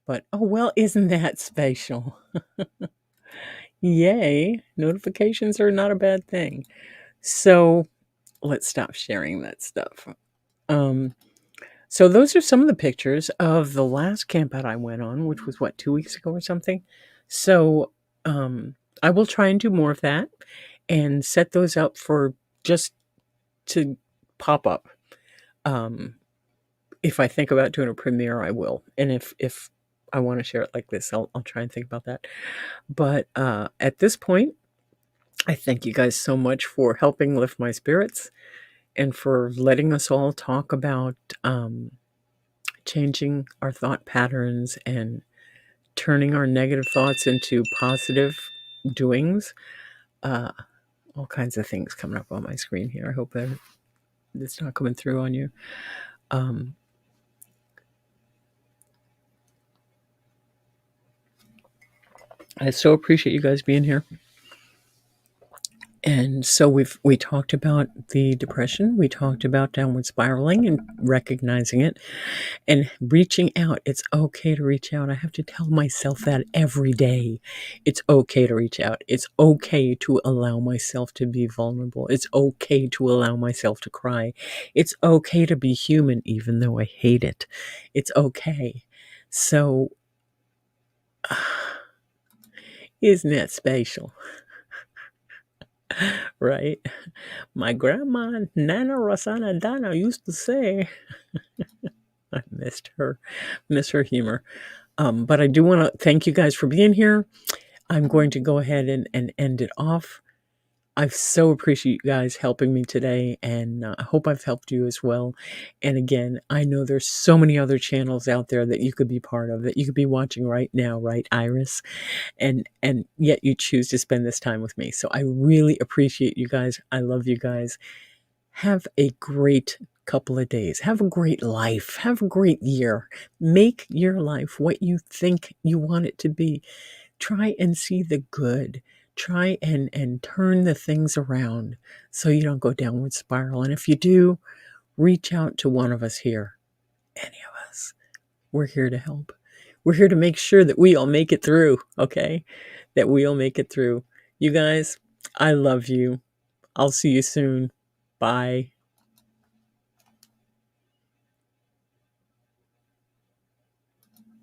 But oh well, isn't that special? Yay. Notifications are not a bad thing. So let's stop sharing that stuff. So those are some of the pictures of the last camp out I went on, which was what, 2 weeks ago or something. So I will try and do more of that and set those up for just to pop up. If I think about doing a premiere, I will. And if I want to share it like this, I'll try and think about that. But at this point, I thank you guys so much for helping lift my spirits and for letting us all talk about changing our thought patterns and turning our negative thoughts into positive doings. All kinds of things coming up on my screen here. I hope that it's not coming through on you. I so appreciate you guys being here. And so we talked about the depression, we talked about downward spiraling and recognizing it and reaching out. It's okay to reach out. I have to tell myself that every day. It's okay to reach out. It's okay to allow myself to be vulnerable. It's okay to allow myself to cry. It's okay to be human, even though I hate it. It's okay. So, isn't that special? Right? My grandma, Nana Rosana Dana, used to say, I miss her humor. But I do want to thank you guys for being here. I'm going to go ahead and end it off. I so appreciate you guys helping me today, and I hope I've helped you as well. And again, I know there's so many other channels out there that you could be part of, that you could be watching right now, right, Iris? And yet you choose to spend this time with me. So I really appreciate you guys. I love you guys. Have a great couple of days. Have a great life. Have a great year. Make your life what you think you want it to be. Try and see the good. Try and turn the things around so you don't go downward spiral. And if you do, reach out to one of us here. Any of us. We're here to help. We're here to make sure that we all make it through, okay? That we all make it through. You guys, I love you. I'll see you soon. Bye.